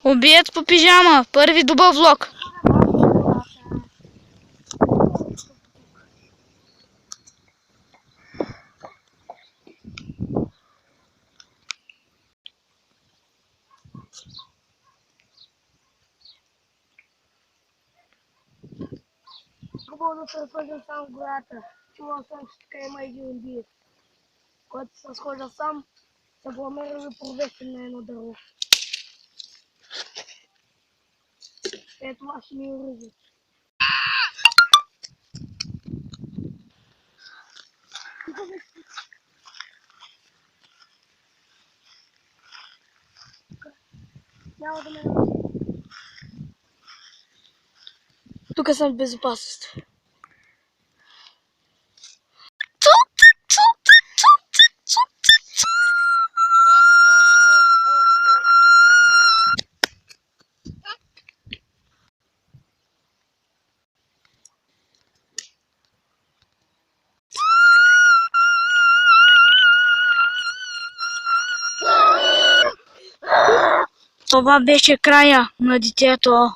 Обият по пижама. Първи добър влог. Хубаво да се разхождам сам в гората. Чувал съм, че така има един убиец. Когато се разхожда сам, се бламера да провеси на едно дърво. Ето това ще ми оръжие. Няма да ме научи. Тук съм в безопасност. Това беше края на детето.